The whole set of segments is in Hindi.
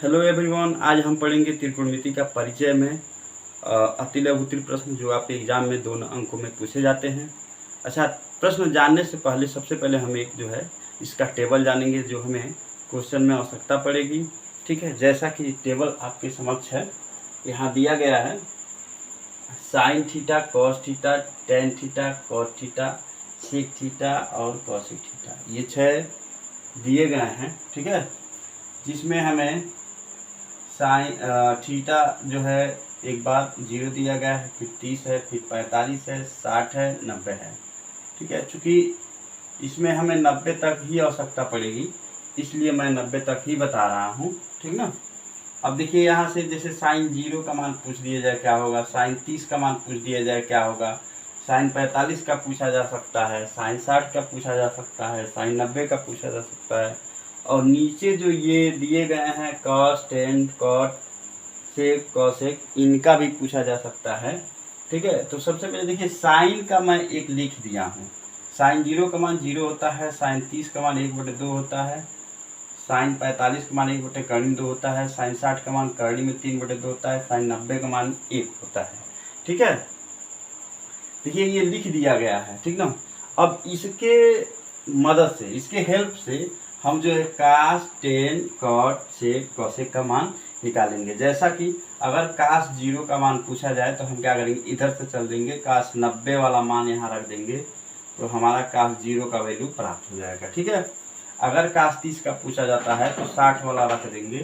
हेलो एवरीवन, आज हम पढ़ेंगे त्रिकोणमिति का परिचय में अति लघु त्रि प्रश्न जो आपके एग्जाम में 2 अंकों में पूछे जाते हैं। अच्छा, प्रश्न जानने से पहले सबसे पहले हम एक जो है इसका टेबल जानेंगे जो हमें क्वेश्चन में आवश्यकता पड़ेगी। ठीक है, जैसा कि टेबल आपके समक्ष है, यहाँ दिया गया है sine theta, cos theta, tan theta, cot theta, sec theta और कॉसेक थीटा, ये 6 दिए गए हैं। ठीक है, जिसमें हमें साइन थीटा जो है एक बार 0 दिया गया है, फिर 30 है, फिर 45 है, 60 है, 90 है। ठीक है, चूँकि इसमें हमें 90 तक ही आवश्यकता पड़ेगी, इसलिए मैं 90 तक ही बता रहा हूँ। ठीक ना। अब देखिए यहाँ से जैसे साइन 0 का मान पूछ दिया जाए क्या होगा, साइन 30 का मान पूछ दिया जाए क्या होगा, साइन 45 का पूछा जा सकता है, साइन 60 का पूछा जा सकता है, साइन 90 का पूछा जा सकता है। और नीचे जो ये दिए गए हैं कॉस, टेन, कॉट, सेक, कॉसेक, इनका भी पूछा जा सकता है। ठीक है, तो सबसे पहले देखिए साइन का मैं एक लिख दिया हूँ। साइन 0 का मान 0 होता है, साइन 30 का मान 1/2 होता है, साइन 45 का मान 1/2 होता है, साइन 60 का मान करणी में 3/2 होता है, साइन 90 का मान 1 होता है। ठीक है, देखिए ये लिख दिया गया है। ठीक ना। अब इसके मदद से, इसके हेल्प से हम जो है कास, टेन, कॉट, सेक, कॉसेक का मान निकालेंगे। जैसा कि अगर कास 0 का मान पूछा जाए तो हम क्या करेंगे, इधर से चल देंगे, कास 90 वाला मान यहाँ रख देंगे तो हमारा कास 0 का वैल्यू प्राप्त हो जाएगा। ठीक है, अगर कास 30 का पूछा जाता है तो 60 वाला रख देंगे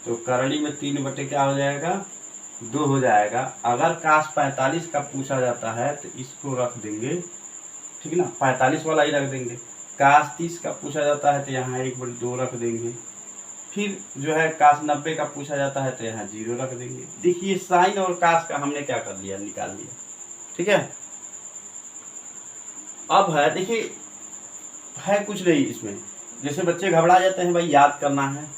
तो करणी में 3 क्या हो जाएगा, 2 हो जाएगा। अगर कास 45 का पूछा जाता है तो इसको रख देंगे, ठीक ना, 45 वाला ही रख देंगे। कास 30 का पूछा जाता है तो यहाँ 1/2 रख देंगे। फिर जो है कास 90 का पूछा जाता है तो यहाँ 0 रख देंगे। देखिए साइन और कास का हमने क्या कर लिया, निकाल लिया। ठीक है, अब है देखिए है कुछ नहीं इसमें। जैसे बच्चे घबरा जाते हैं, भाई याद करना है,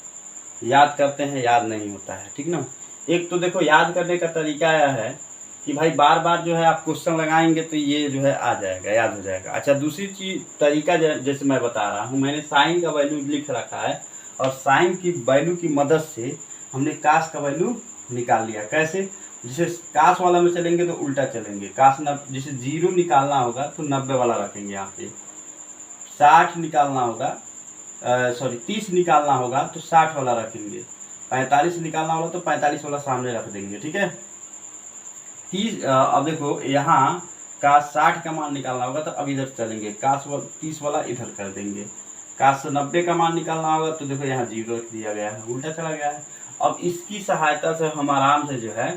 याद करते हैं, याद नहीं होता है। ठीक ना। एक तो देखो याद करने का तरीका यह है कि भाई बार बार जो है आप क्वेश्चन लगाएंगे तो ये जो है आ जाएगा, याद हो जाएगा। अच्छा, दूसरी चीज तरीका जैसे मैं बता रहा हूँ, मैंने साइन का वैल्यू लिख रखा है और साइन की वैल्यू की मदद से हमने कास का वैल्यू निकाल लिया। कैसे, जैसे कास वाला में चलेंगे तो उल्टा चलेंगे, कास जैसे 0 निकालना होगा तो 90 वाला रखेंगे यहाँ पे, 60 निकालना होगा, सॉरी 30 निकालना होगा तो 60 वाला रखेंगे, 45 निकालना होगा तो 45 वाला सामने रख देंगे। ठीक है, 30 अब देखो यहाँ कास 60 का मान निकालना होगा तो अब इधर चलेंगे, कास 30 वाला इधर कर देंगे। कास 90 का मान निकालना होगा तो देखो यहाँ 0 रख दिया गया है, उल्टा चला गया है। अब इसकी सहायता से हम आराम से जो है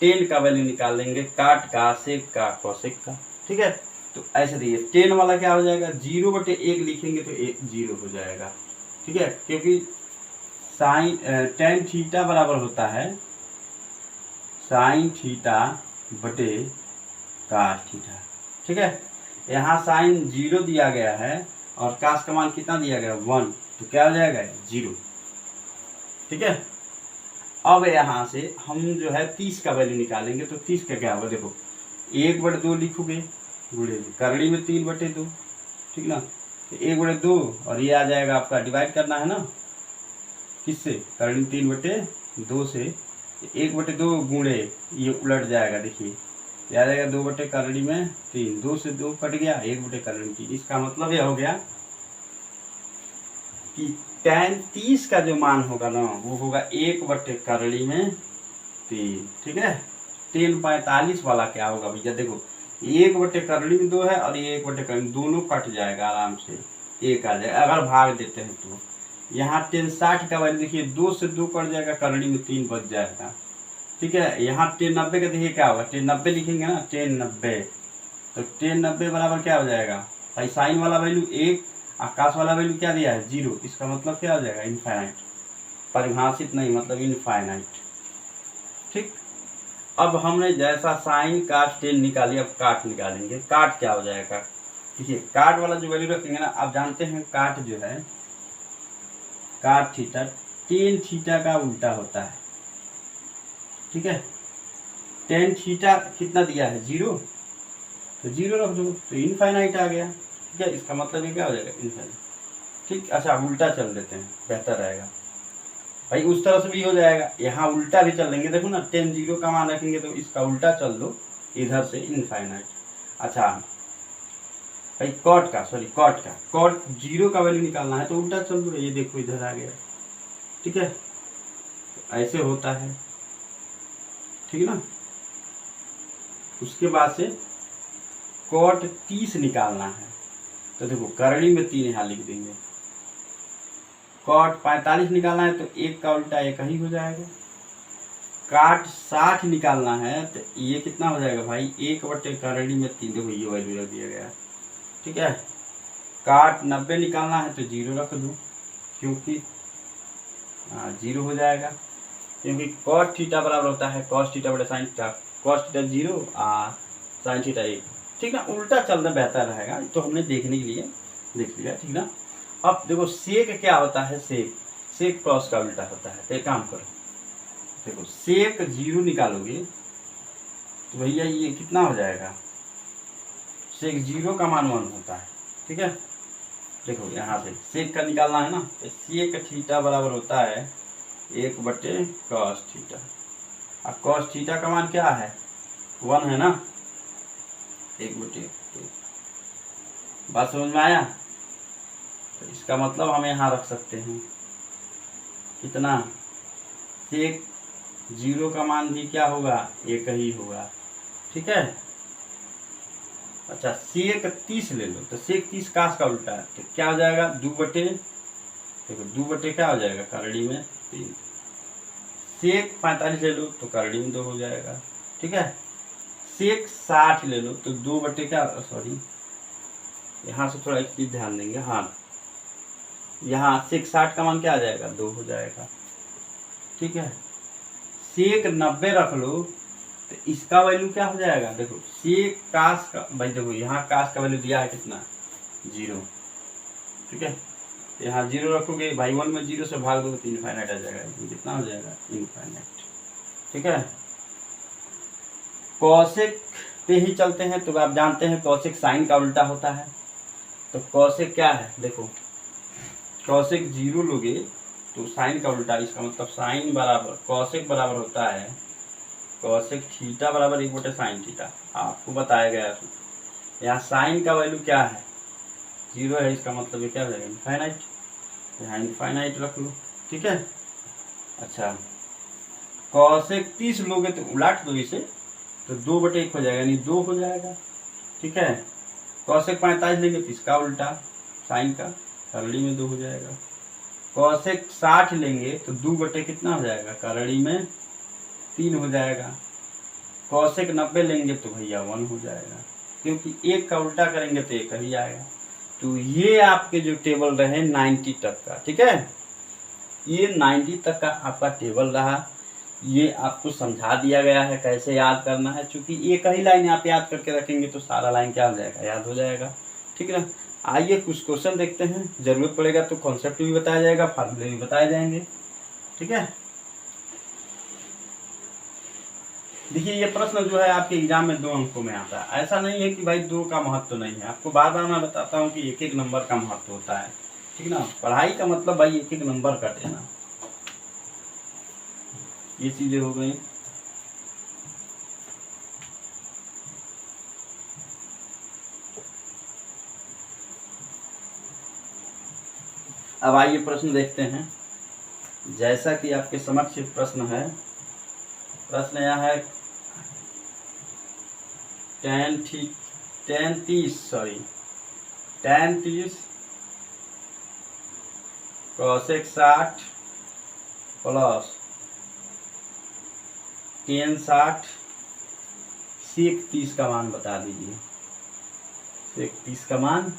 टेन का वैल्यू निकाल लेंगे, काट का, सेक का, कॉसेक का। ठीक है, तो ऐसे देखिए टेन वाला क्या हो जाएगा, 0/1 लिखेंगे तो 0 हो जाएगा। ठीक है, क्योंकि साइन टेन थीटा बराबर होता है साइन थीटा बटे कास थीटा। ठीक है, यहाँ साइन 0 दिया गया है और कास का मान कितना दिया गया, 1, तो क्या हो जाएगा, 0। ठीक है, अब यहाँ से हम जो है 30 का वैल्यू निकालेंगे तो 30 का क्या होगा, देखो 1/2 लिखोगे, गुणे करणी में 3/2। ठीक ना, 1/2 और ये आ जाएगा आपका, डिवाइड करना है ना किससे, करणी 3/2 से, 1/2 गुणे ये उलट जाएगा, देखिए ये आ जाएगा 2/करणी में 3, 2 से 2 कट गया, 1/करणी 3। इसका मतलब यह हो गया कि tan 30 का जो मान होगा ना वो होगा 1/करणी में 3। ठीक है, tan 45 वाला क्या होगा भैया, देखो 1/करणी में 2 है और ये 1/करणी, दोनों कट जाएगा आराम से, 1 आ जाएगा अगर भाग देते हैं तो। यहाँ tan 60 का वैल्यू देखिए 2 से 2 कट जाएगा, करणी में 3 बच जाएगा। ठीक है, यहाँ tan 90 का देखिए क्या होगा, tan 90 लिखेंगे ना, tan 90, तो tan 90 बराबर क्या हो जाएगा भाई, साइन वाला वैल्यू 1, आकाश वाला वैल्यू क्या दिया है, 0। इसका मतलब क्या हो जाएगा, इनफाइनाइट, परिभाषित नहीं, मतलब इनफाइनाइट। ठीक, अब हमने जैसा साइन काट टेन निकाली, अब काट निकालेंगे। काट क्या हो जाएगा, देखिए काट वाला जो वैल्यू रखेंगे ना, आप जानते हैं काट जो है, काट थीटा टेन थीटा का उल्टा होता है। ठीक है, टेन थीटा कितना दिया है, 0, तो 0 रख दो तो इनफाइनाइट आ गया। ठीक है, इसका मतलब ये क्या हो जाएगा, इनफाइनाइट। ठीक, अच्छा उल्टा चल देते हैं, बेहतर रहेगा। भाई उस तरह से भी हो जाएगा, यहाँ उल्टा भी चल लेंगे, देखो ना tan 0 का मान रखेंगे तो इसका उल्टा चल दो इधर से इनफाइनाइट। अच्छा भाई कॉट का 0 का वैल्यू निकालना है तो उल्टा चल दो, ये देखो इधर आ गया, ठीक है, तो ऐसे होता है, ठीक है ना। उसके बाद से कॉट 30 निकालना है तो देखो करड़ी में 3 यहाँ लिख देंगे। कॉट 45 निकालना है तो 1 का उल्टा 1 ही हो जाएगा। काट 60 निकालना है तो ये कितना हो जाएगा भाई, 1 बटे करड़ी में 3, देखो ये वैल्यू रख दिया गया, ठीक है। काट 90 निकालना है तो 0 रख दो, क्योंकि 0 हो जाएगा, क्योंकि कॉट थीटा बराबर होता है कॉस थीटा बटे sign theta, cos theta 0 sine theta 1, ठीक है। उल्टा चलना बेहतर रहेगा, तो हमने देखने के लिए देख लिया, ठीक ना। अब देखो सेक क्या होता है, सेक क्रॉस का उल्टा होता है। तो एक काम करो, देखो सेक 0 निकालोगे तो भैया ये कितना हो जाएगा, सेक 0 का मान 1 होता है, ठीक है। देखो यहाँ से सेक का निकालना है ना, तो सेक थीटा बराबर होता है 1 बटे कॉस थीटा, अब कॉस थीटा का मान क्या है 1 है ना, 1 बटे, बात समझ में आया। तो इसका मतलब हम यहाँ रख सकते हैं कितना, सेक 0 का मान भी क्या होगा 1 ही होगा, ठीक है। अच्छा सेक 30 ले लो तो सेक 30 कास का उल्टा है तो क्या हो जाएगा 2 बटे, देखो 2 बटे क्या हो जाएगा करड़ी में 3। सेक 45 ले लो तो करड़ी में 2 हो जाएगा, ठीक है। सेक 60 ले लो तो 2 बटे क्या, सॉरी यहाँ से थोड़ा एक चीज ध्यान देंगे, हाँ यहाँ सेक 60 का मान क्या आ जाएगा 2 हो जाएगा, ठीक है। सेक 90 रख लो तो इसका वैल्यू क्या हो जाएगा, देखो सेक कास का, भाई देखो यहाँ कास का वैल्यू दिया है कितना 0, ठीक है। यहाँ 0 रखोगे भाई 1 में 0 से भाग दो तो इनफाइनाइट आ जाएगा, कितना हो जाएगा इनफाइनाइट, ठीक है। कॉसेक पे ही चलते हैं, तो आप जानते हैं कॉसेक साइन का उल्टा होता है, तो कॉसेक क्या है, देखो कॉसेक 0 लोगे तो साइन का उल्टा, इसका मतलब साइन बराबर कॉसेक बराबर होता है कॉसेक थीटा बराबर 1 बटे साइन थीटा, आपको बताया गया है। यहाँ साइन का वैल्यू क्या है 0 है, इसका मतलब ये क्या हो जाएगा इनफाइनाइट, यहाँ इनफाइनाइट रख लो, ठीक है। अच्छा कॉसेक 30 लोगे तो उलट दो इसे तो 2 बटे 1 हो जाएगा, यानी 2 हो जाएगा, ठीक है। कॉसेक 45 लेंगे तो इसका उल्टा साइन का करड़ी में 2 हो जाएगा। कॉसेक 60 लेंगे तो 2 बटे कितना हो जाएगा करड़ी में 3 हो जाएगा। कॉसेक 90 लेंगे तो भैया 1 हो जाएगा, क्योंकि 1 का उल्टा करेंगे तो 1 ही आएगा। तो ये आपके जो टेबल रहे 90 तक का, ठीक है, ये 90 तक का आपका टेबल रहा, ये आपको समझा दिया गया है कैसे याद करना है, क्योंकि एक ही लाइन आप याद करके रखेंगे तो सारा लाइन क्या हो जाएगा याद हो जाएगा, ठीक है ना। आइए कुछ क्वेश्चन देखते हैं, जरूरत पड़ेगा तो कॉन्सेप्ट भी बताया जाएगा, फार्मूले भी बताए जाएंगे, ठीक है। देखिए ये प्रश्न जो है आपके एग्जाम में 2 अंकों में आता है, ऐसा नहीं है कि भाई 2 का महत्व नहीं है, आपको बार बार मैं बताता हूँ कि 1-1 नंबर का महत्व होता है, ठीक ना। पढ़ाई का मतलब भाई 1-1 नंबर का देना, ये चीजें हो गई। अब आइए प्रश्न देखते हैं, जैसा कि आपके समक्ष प्रश्न है, प्रश्न यह है tan 30 कॉसेक 60 प्लस tan 60 सेक 30 का मान बता दीजिए, सेक 30 का मान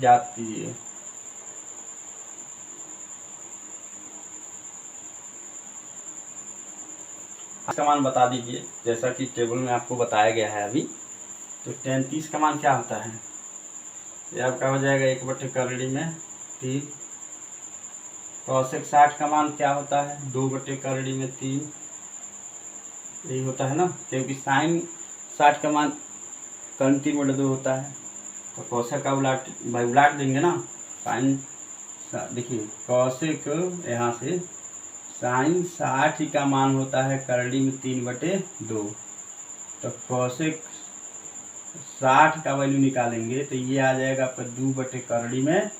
ज्ञात कीजिए। इसका मान बता दीजिए, जैसा कि टेबल में आपको बताया गया है अभी। तो tan 30 का मान क्या होता है, ये आपका हो जाएगा 1 बटे करड़ी में 3। कॉसेक 60 का मान क्या होता है 2 बटे करड़ी में 3, यही होता है ना, क्योंकि साइन 60 का मान करड़ी 3 बटे 2 होता है। तो कोसेक का उलाट भाई उलाट देंगे ना, साइन, देखिए कोसेक यहाँ से साइन 60 का मान होता है करड़ी में 3/2, तो कोसेक 60 का वैल्यू निकालेंगे तो ये आ जाएगा आपका 2/करड़ी में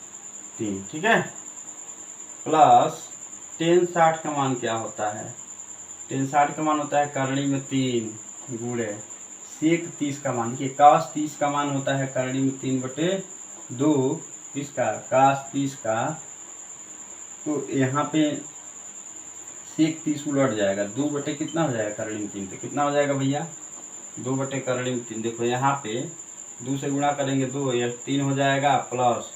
3, ठीक है। प्लस टेन 60 का मान क्या होता है, टेन 60 का मान होता है करड़ी में 3 गुणे सेक 30 का मान, देखिए काश 30 का मान होता है करड़ी में 3/2, किसका, काश 30 का, तो यहाँ पे सेक 30 उलट जाएगा, 2 कितना हो जाएगा करड़ी में 3, तो कितना हो जाएगा भैया 2/करड़ी में 3। देखो यहाँ पे 2 से गुणा करेंगे 2, या 3 हो जाएगा, प्लस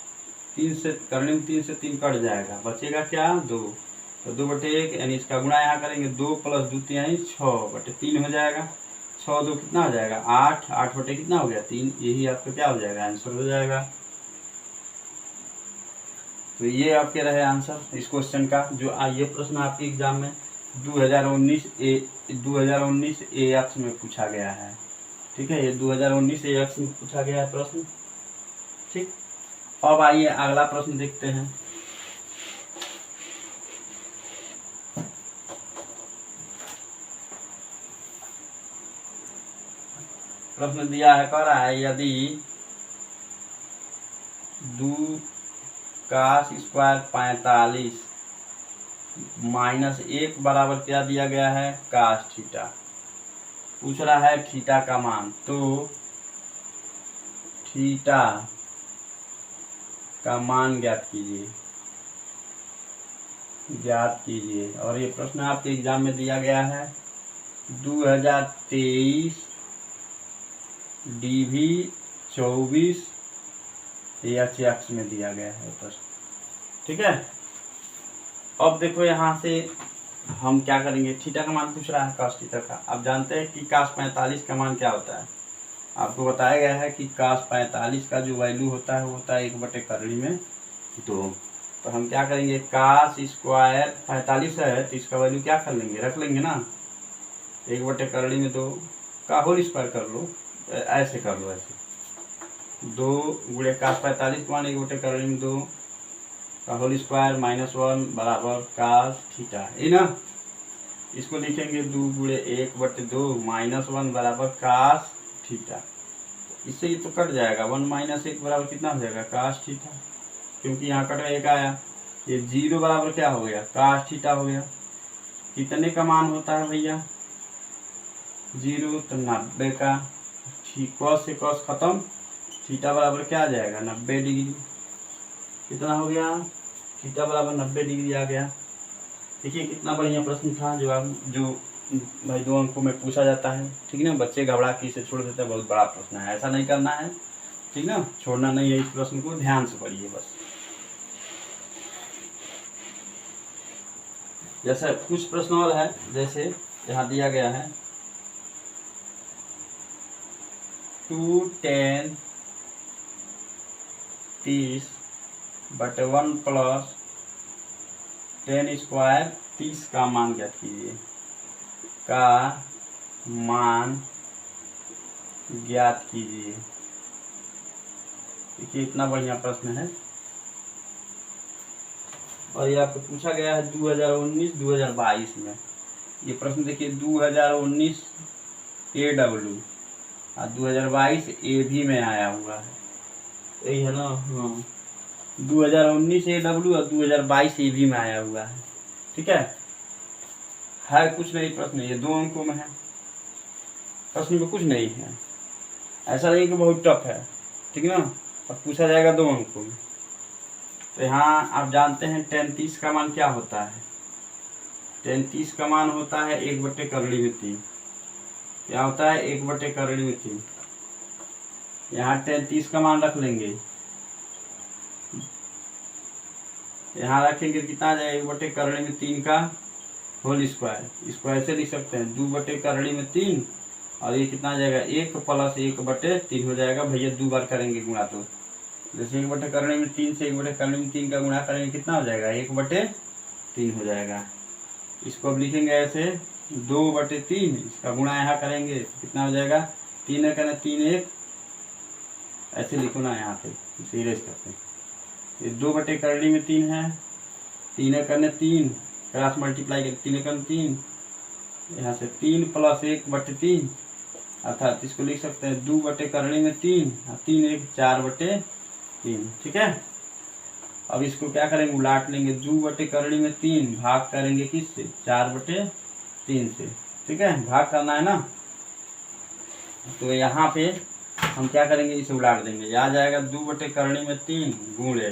3 से करड़ी में 3 से 3 कट जाएगा, बचेगा क्या 2, तो 2/1, यानी इसका गुणा यहाँ करेंगे 2 + 2 यानी 6/3 हो जाएगा, 6 2 कितना हो जाएगा 8, 8 कितना हो गया 3, यही आपका क्या हो जाएगा आंसर हो जाएगा। तो ये आपके रहे आंसर इस क्वेश्चन का, जो ये प्रश्न आपके एग्जाम में 2019 AX में पूछा गया है, ठीक है, ये 2019 AX में पूछा गया है प्रश्न, ठीक। अब आइए अगला प्रश्न देखते हैं। प्रश्न दिया है, कह रहा है यदि 2 cos स्क्वायर 45 -1 बराबर क्या दिया गया है cos थीटा, पूछ रहा है थीटा का मान, तो थीटा का मान ज्ञात कीजिए। और ये प्रश्न आपके एग्जाम में दिया गया है 2023 DV 24 AX में दिया गया है प्रश्न, ठीक है। अब देखो यहाँ से हम क्या करेंगे, थीटा का मान पूछ रहा है cos थीटा का। आप जानते हैं कि cos 45 का मान क्या होता है, आपको बताया गया है कि cos 45 का जो वैल्यू होता है वो होता है 1/करड़ी में 2। तो हम क्या करेंगे, cos स्क्वायर 45 है तो इसका वैल्यू क्या कर लेंगे, रख लेंगे ना, 1/करड़ी में 2 का होल स्क्वायर कर लो, ऐसे कर लो, ऐसे 2 गुणे cos 45 का मान 1/करड़ी में 2 का होल स्क्वायर -1 बराबर cos थीटा, है ना। इसको लिखेंगे 2 गुणे 1/2 -1 बराबर cos थीटा, इससे ये तो कट जाएगा, 1 - 1 बराबर कितना हो जाएगा cos थीटा, क्योंकि यहाँ कट 1 आया, ये 0 बराबर क्या हो गया cos थीटा हो गया। कितने का मान होता है भैया 0, तो 90 का, cos से cos खत्म, थीटा बराबर क्या आ जाएगा 90 डिग्री, कितना हो गया थीटा बराबर 90 डिग्री आ गया। देखिए कितना बढ़िया प्रश्न था, जो भाई 2 अंकों में पूछा जाता है, ठीक ना। बच्चे घबरा के इसे छोड़ देते हैं, बहुत बड़ा प्रश्न है, ऐसा नहीं करना है, ठीक ना, छोड़ना नहीं है इस प्रश्न को, ध्यान से पढ़िए बस। जैसे कुछ प्रश्न और है, जैसे यहाँ दिया गया है 2 10 30/1 + 10 स्क्वायर 30 का मान ज्ञात कीजिए, का मान ज्ञात कीजिए। देखिए इतना बढ़िया प्रश्न है, और ये आपको पूछा गया है 2019-2022 में। ये प्रश्न देखिए 2019 AW और 2022 AB में आया हुआ है, यही है ना, हाँ 2019 AW और 2022 AB में आया हुआ है, ठीक है कुछ नहीं प्रश्न, ये 2 अंकों में है, प्रश्न में कुछ नहीं है, ऐसा नहीं कि बहुत टफ है, ठीक है ना, अब पूछा जाएगा 2 अंकों में। तो यहाँ आप जानते हैं tan 30 का मान क्या होता है, tan 30 का मान होता है 1/करड़ी में 3, क्या होता है 1/करड़ी में 3, यहाँ tan 30 का मान रख लेंगे, यहाँ रखेंगे कितना आ जाएगा 1/करड़ी में 3 का होल स्क्वायर, इसको ऐसे लिख सकते हैं 2/करड़ी में 3, और ये कितना आ जाएगा 1 + 1/3 हो जाएगा भैया, 2 बार करेंगे गुणा, तो जैसे 1/करड़ी में 3 से 1/करड़ी में 3 का गुणा करेंगे कितना हो जाएगा 1/3 हो जाएगा। इसको अब लिखेंगे ऐसे 2/3, इसका गुणा यहाँ करेंगे कितना हो जाएगा 3 है 3 1 ऐसे लिखो ना यहाँ पे, इसे इरेज करते हैं। ये 2/3 है, 3 करने 3, क्रॉस मल्टीप्लाई कर 3 करने 3, यहाँ से 3 + 1/3, अर्थात इसको लिख सकते हैं 2/3 और 3 1 4/3। ठीक है, अब इसको क्या करेंगे, उलाट लेंगे। 2/3 भाग करेंगे किससे, 4/3 से। ठीक है, भाग करना है ना, तो यहाँ पे हम क्या करेंगे, इसे उलाट देंगे। आ जाएगा 2/3 गुणे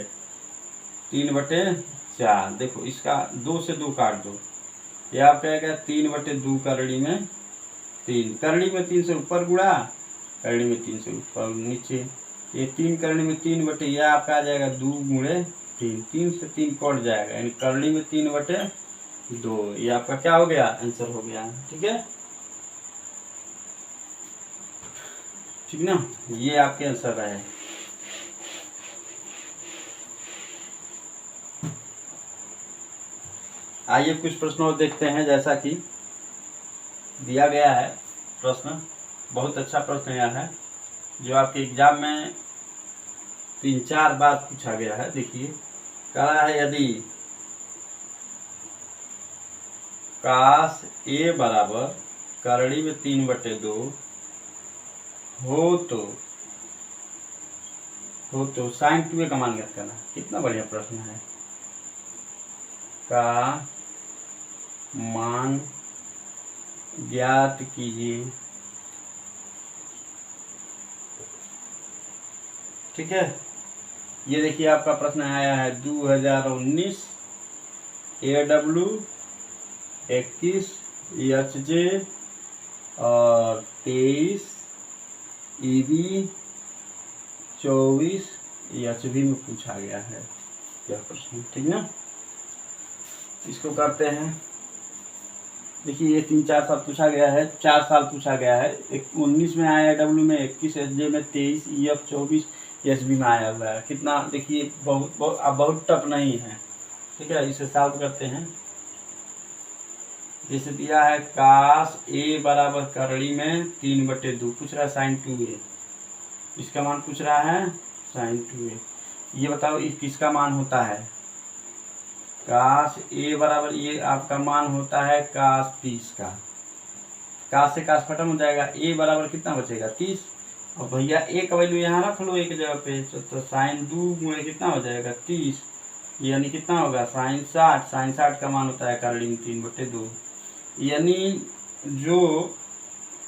3/4। देखो इसका 2 से 2 काट दो, ये आपका आएगा 3/2 करड़ी में 3, करड़ी में 3 से ऊपर गुणा, करड़ी में 3 से ऊपर नीचे। ये 3 करड़ी में 3 यह आपका आ जाएगा 2 गुणे 3, 3 से 3 कट जाएगा, यानी करड़ी में 3/2। ये आपका क्या हो गया, आंसर हो गया। ठीक है, ठीक ना, ये आपके आंसर रहे। आइए कुछ प्रश्न और देखते हैं। जैसा कि दिया गया है प्रश्न, बहुत अच्छा प्रश्न यह है जो आपके एग्जाम में 3-4 बार पूछा गया है। देखिए, कह रहा है यदि काश ए बराबर करड़ी में 3/2 हो तो साइन 2a का मान ज्ञात करना। कितना बढ़िया प्रश्न है, का मान ज्ञात कीजिए। ठीक है, ये देखिए आपका प्रश्न आया है 2019 AW 21 EHJ और 23 EB 24 EHB में पूछा गया है यह प्रश्न। ठीक ना, इसको करते हैं। देखिए ये 3-4 साल पूछा गया है, 4 साल पूछा गया है। 19 में आया डब्ल्यू में, 21 एचजे में, 23 EF 24 एसबी में आया हुआ है। कितना देखिए, बहुत टफ नहीं है। ठीक है, इसे सॉल्व करते हैं। जैसे दिया है काश ए बराबर करड़ी में 3/2 पूछ रहा है साइन 2a, इसका मान पूछ रहा है साइन 2a। ये बताओ ये किसका मान होता है, काश ए बराबर ये आपका मान होता है काश 30 का। काश से काश खत्म हो जाएगा, ए बराबर कितना बचेगा 30। और भैया ए का वैल्यू यहाँ रख लो एक जगह पे, तो साइन 2 गुणे कितना हो जाएगा 30, यानी कितना होगा साइन 60। साइन 60 का मान होता है करड़ी में 3/2, यानी जो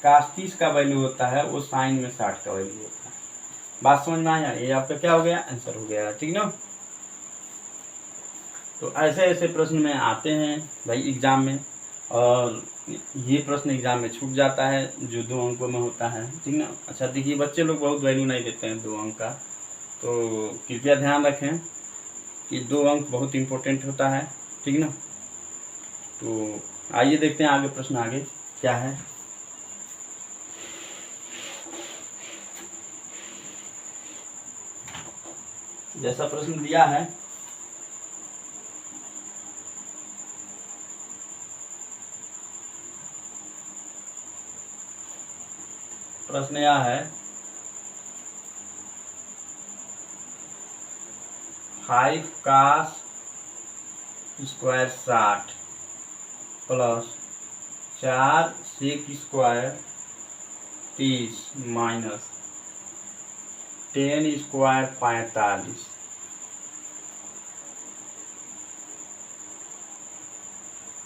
काश 30 का वैल्यू होता है वो साइन में 60 का वैल्यू होता है। बात समझ में आया, ये आपका क्या हो गया, आंसर हो गया। ठीक ना, तो ऐसे ऐसे प्रश्न में आते हैं भाई एग्जाम में, और ये प्रश्न एग्जाम में छूट जाता है जो 2 अंकों में होता है। ठीक ना, अच्छा देखिए बच्चे लोग बहुत वैल्यू नहीं देते हैं 2 अंक का, तो कृपया ध्यान रखें कि 2 अंक बहुत इम्पोर्टेंट होता है। ठीक ना, तो आइए देखते हैं आगे प्रश्न आगे क्या है। जैसा प्रश्न दिया है, प्रश्न यह है 5 cos square 60 plus 4 sec square 30 minus 10 square 45।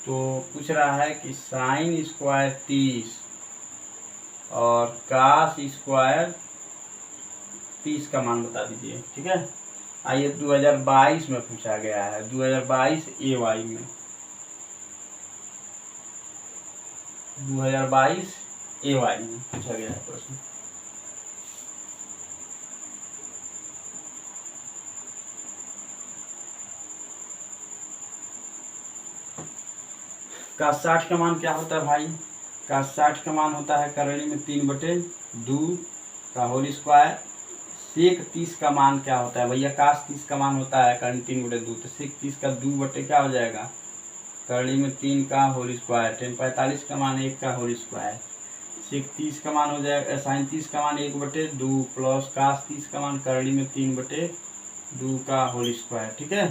तो पूछ रहा है कि साइन स्क्वायर 30 और काश स्क्वायर 30 का मान बता दीजिए। ठीक है, आइए 2022 में पूछा गया है, 2022 AY में, 2022 AY में पूछा गया है प्रश्न। काश 60 का मान क्या होता है भाई, काश 60 का मान होता है करड़ी में 3/2 का होल स्क्वायर। सेक 30 का मान क्या होता है भैया, काश 30 का मान होता है करड़ी 3/2, तो सेक 30 का 2 क्या हो जाएगा, करड़ी में 3 का होल स्क्वायर। 10 45 का मान 1 का होल स्क्वायर। सेक 30 का मान हो जाएगा, साइन 30 का मान 1/2 प्लस कास 30 का मान करड़ी में 3/2 का होल स्क्वायर। ठीक है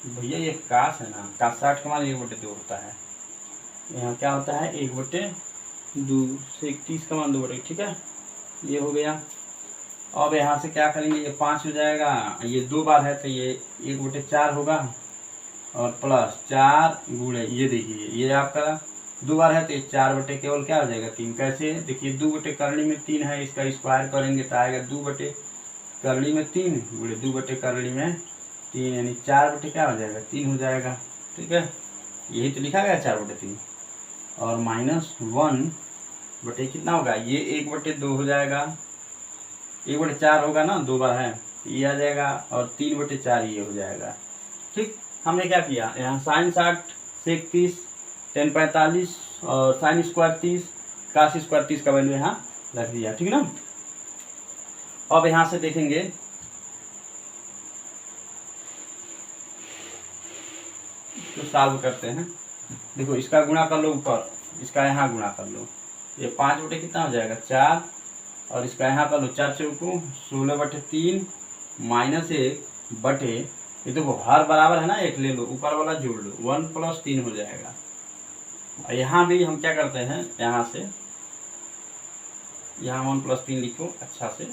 भैया, ये कास है ना, कास 60 का मान 1/2 होता है, यहाँ क्या होता है 1/2, सेक 30 का मान 2/2। ठीक है, ये हो गया। अब यहाँ से क्या करेंगे, ये 5 हो जाएगा, ये 2 बार है तो ये 1/4 होगा, और प्लस 4 गुणे ये देखिए ये आपका 2 बार है तो ये 4 केवल क्या हो जाएगा 3। कैसे, देखिए 2 करनी में 3 है, इसका स्क्वायर करेंगे तो आएगा 2 करनी में 3 गुणे 2 करनी में 3, यानी 4 क्या हो जाएगा 3 हो जाएगा। ठीक है, यही तो लिखा गया 4/3, और -1 कितना होगा, ये 1/2 हो जाएगा, 1/4 होगा ना, 2 बार है ये आ जाएगा, और 3/4 ये हो जाएगा। ठीक, हमने क्या किया, यहाँ साइन 60 सेक 30 tan 45 और साइन स्क्वायर 30 कास स्क्वायर 30 का वैल्यू यहाँ रख दिया। ठीक ना, अब यहाँ से देखेंगे तो सॉल्व करते हैं। देखो इसका गुणा कर लो ऊपर, इसका यहाँ गुणा कर लो, ये 5 कितना हो जाएगा 4, और इसका यहाँ कर लो 4 चौको 16/3 -1 ये देखो हर बराबर है ना, एक ले लो, ऊपर वाला जोड़ लो, 1 + 3 हो जाएगा। और यहाँ भी हम क्या करते हैं, यहाँ से यहाँ 1 + 3 लिखो अच्छा से।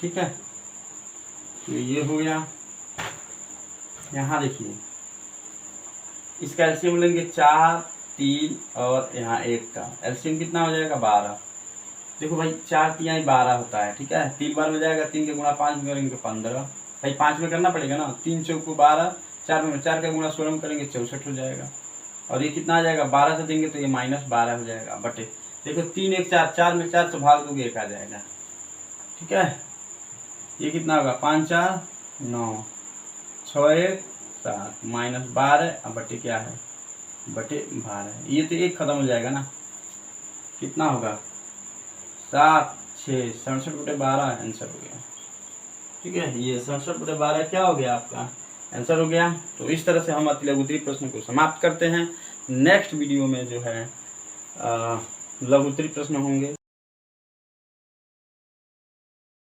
ठीक है, तो ये हो गया। यहाँ देखिए इसका एलसीएम लेंगे 4 3 और यहाँ 1 का एलसीएम कितना हो जाएगा 12। देखो भाई 4 3 12 होता है। ठीक है, 3 बार में जाएगा, 3 के गुणा 5 में करेंगे 15, भाई 5 में करना पड़ेगा ना, 3 चौको 12, 4 में 4 का गुणा 16 में करेंगे 64 हो जाएगा, और ये कितना आ जाएगा 12 से देंगे तो ये -12 हो जाएगा बटे, देखो 3 1 4, 4 में 4 से भाग दोगे 1 आ जाएगा। ठीक है, ये कितना होगा 5 4 9 6 1 7 -12 अब बटे क्या है बटे 12, ये तो 1 खत्म हो जाएगा ना, कितना होगा 7 6 67/12 आंसर हो गया। ठीक है, ये 67/12 क्या हो गया आपका आंसर हो गया। तो इस तरह से हम लघुत्तरी प्रश्न को समाप्त करते हैं। नेक्स्ट वीडियो में जो है लघुत्तरी प्रश्न होंगे।